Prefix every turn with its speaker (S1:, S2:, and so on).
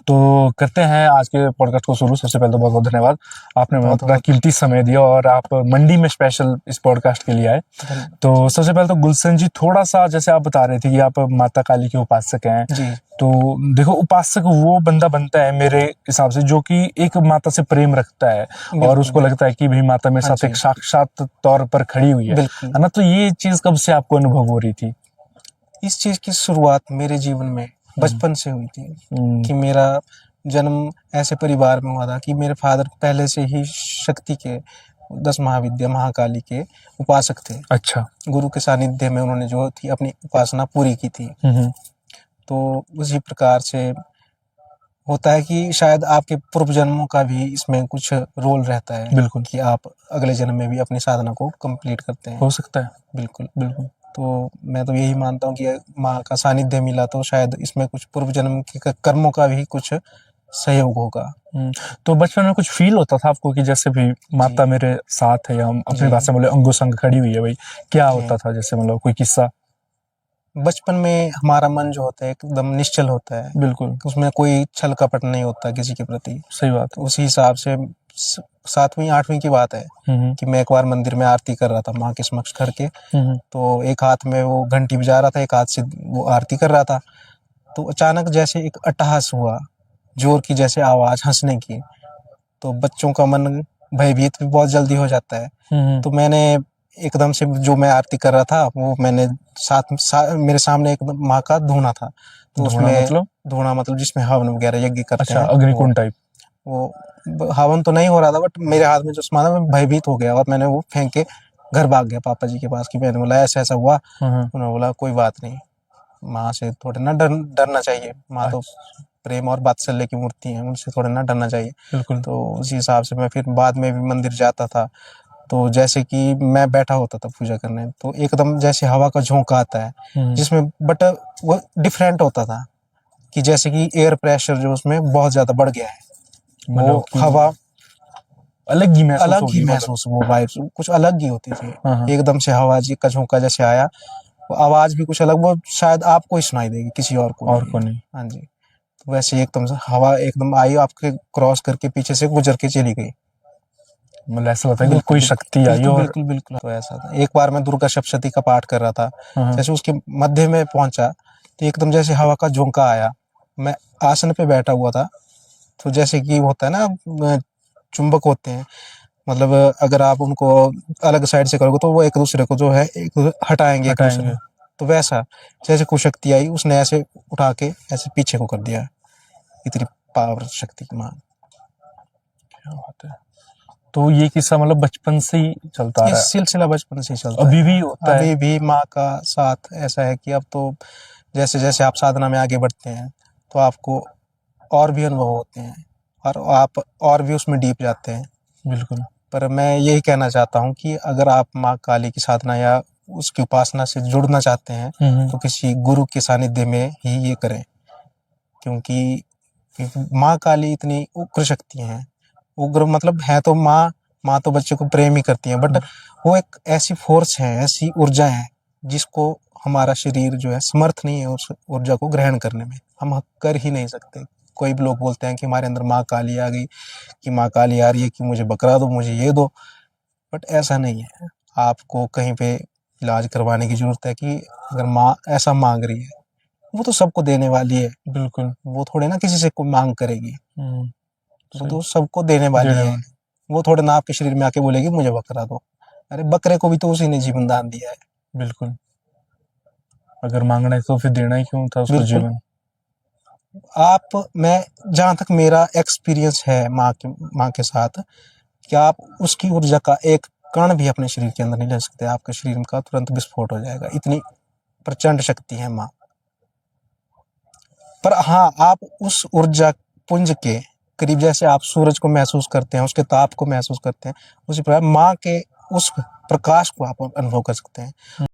S1: तो करते हैं आज के पॉडकास्ट को शुरू। सबसे पहले तो बहुत बहुत धन्यवाद, आपने अपना कीमती समय दिया और आप मंडी में स्पेशल इस पॉडकास्ट के लिए आए। तो सबसे पहले तो गुलशन जी, थोड़ा सा जैसे आप बता रहे थे कि आप माता काली के उपासक हैं
S2: जी।
S1: तो देखो, उपासक वो बंदा बनता है मेरे हिसाब से जो कि एक माता से प्रेम रखता है और उसको लगता है कि भाई माता मेरे साथ एक साक्षात तौर पर खड़ी हुई है ना। तो ये चीज कब से आपको अनुभव हो रही थी?
S2: इस चीज की शुरुआत मेरे जीवन में बचपन से हुई थी कि मेरा जन्म ऐसे परिवार में हुआ था कि मेरे फादर पहले से ही शक्ति के 10 महाविद्या महाकाली के उपासक थे।
S1: अच्छा।
S2: गुरु के सानिध्य में उन्होंने जो थी अपनी उपासना पूरी की थी। तो उसी प्रकार से होता है कि शायद आपके पूर्व जन्मों का भी इसमें कुछ रोल रहता है।
S1: बिल्कुल।
S2: कि आप अगले जन्म में भी अपनी साधना को कंप्लीट करते हैं।
S1: हो सकता है।
S2: बिल्कुल बिल्कुल। तो मैं तो यही मानता हूँ कि माँ का सानिध्य मिला तो शायद इसमें कुछ पूर्व जन्म के कर्मों का भी कुछ सहयोग होगा।
S1: तो बचपन में कुछ फील होता था आपको कि जैसे भी माता मेरे साथ है, या हम अपनी भाषा में बोले अंगो संग खड़ी हुई है, भाई क्या होता था? जैसे मतलब कोई किस्सा।
S2: बचपन में हमारा मन जो होता है एकदम निश्चल होता है।
S1: बिल्कुल।
S2: उसमें कोई छल कपट नहीं होता किसी के प्रति।
S1: सही बात।
S2: उसी हिसाब से 7वीं 8वीं की बात है कि मैं एक बार मंदिर में आरती कर रहा था माँ के समक्ष खड़ के। तो एक हाथ में वो घंटी बजा रहा था, एक हाथ से वो आरती कर रहा था। तो अचानक जैसे एक अट्टहास हुआ, जोर की जैसे आवाज, हंसने की। तो बच्चों का मन भयभीत भी बहुत जल्दी हो जाता है। तो मैंने एकदम से जो मैं आरती कर रहा था वो मैंने मेरे सामने एक माँ का धूना था। तो उसमें धूना मतलब जिसमें हवन वगैरह यज्ञ करते हैं।
S1: अग्निकुंड टाइप।
S2: वो हवन तो नहीं हो रहा था बट मेरे हाथ में जो सामान था मैं भयभीत हो गया और मैंने वो फेंक के घर भाग गया पापा जी के पास। कि मैंने बोला ऐसा ऐसा हुआ। उन्होंने बोला कोई बात नहीं, माँ से थोड़े ना डरना चाहिए। माँ तो प्रेम और वात्सल्य की मूर्ति है, उनसे थोड़े ना डरना चाहिए।
S1: बिल्कुल।
S2: तो उसी हिसाब से मैं फिर बाद में भी मंदिर जाता था। तो जैसे कि मैं बैठा होता था पूजा करने, तो एकदम जैसे हवा का झोंका आता है जिसमें बट वो डिफरेंट होता था कि जैसे कि एयर प्रेशर जो उसमें बहुत ज्यादा बढ़ गया है। वो हवा अलग ही महसूस वो वाइब्स कुछ अलग ही होती थी। एकदम से हवा जी का झोंका जैसे आया, वो आवाज भी कुछ अलग, वो शायद आपको ही सुनाई देगी, किसी और को नहीं। हाँ जी। तो वैसे एकदम से हवा एकदम आई, आपके क्रॉस करके पीछे से गुजर के चली गई।
S1: मतलब ऐसा लगता है कि कोई शक्ति आई। और
S2: बिल्कुल बिल्कुल तो ऐसा था। एक बार मैं दुर्गा सप्तशती का पाठ कर रहा था, जैसे उसके मध्य में पहुंचा तो एकदम जैसे हवा का झोंका आया। मैं आसन पे बैठा हुआ था, तो जैसे कि होता है ना चुंबक होते हैं, मतलब अगर आप उनको अलग साइड से करोगे तो वो एक दूसरे को जो है एक हटाएंगे एक दूसरे। तो वैसा जैसे कुछ शक्ति आई, उसने ऐसे उठा के ऐसे पीछे को कर दिया। इतनी पावर शक्ति की मां।
S1: क्या बात है। तो ये किस्सा मतलब बचपन से ही चलता आ रहा है?
S2: सिलसिला बचपन से ही चलता
S1: अभी भी होता है?
S2: अभी भी माँ का साथ ऐसा है कि अब तो जैसे जैसे आप साधना में आगे बढ़ते हैं तो आपको और भी अनुभव होते हैं और आप और भी उसमें डीप जाते हैं।
S1: बिल्कुल।
S2: पर मैं यही कहना चाहता हूँ कि अगर आप माँ काली की साधना या उसकी उपासना से जुड़ना चाहते हैं तो किसी गुरु के सानिध्य में ही ये करें, क्योंकि माँ काली इतनी उग्र शक्ति है। उग्र मतलब है तो माँ तो बच्चे को प्रेम ही करती है, बट वो एक ऐसी फोर्स है, ऐसी ऊर्जा है जिसको हमारा शरीर जो है समर्थ नहीं है उस ऊर्जा को ग्रहण करने में। हम कर ही नहीं सकते। कोई भी लोग बोलते हैं कि हमारे अंदर माँ काली आ गई, कि माँ काली आ रही है, कि मुझे बकरा दो, मुझे ये दो, बट ऐसा नहीं है। आपको कहीं पे इलाज करवाने की जरूरत है कि अगर माँ ऐसा मांग रही है, वो तो सबको देने वाली है। बिल्कुल। वो थोड़े ना किसी से कोई मांग करेगी, वो तो सबको देने वाली है। वो थोड़े ना आपके शरीर में आके बोलेगी मुझे बकरा दो। अरे बकरे को भी तो उसी ने जीवन दान दिया है।
S1: बिल्कुल। अगर मांगना है तो फिर देना ही क्यों था उसको जीवन।
S2: मैं जहां तक मेरा एक्सपीरियंस है माँ के साथ, कि आप उसकी ऊर्जा का एक कण भी अपने शरीर के अंदर नहीं ले सकते। आपके शरीर का तुरंत विस्फोट हो जाएगा, इतनी प्रचंड शक्ति है माँ। पर हाँ, आप उस ऊर्जा पुंज के करीब जैसे आप सूरज को महसूस करते हैं, उसके ताप को महसूस करते हैं, उसी प्रकार माँ के उस प्रकाश को आप अनुभव कर सकते हैं।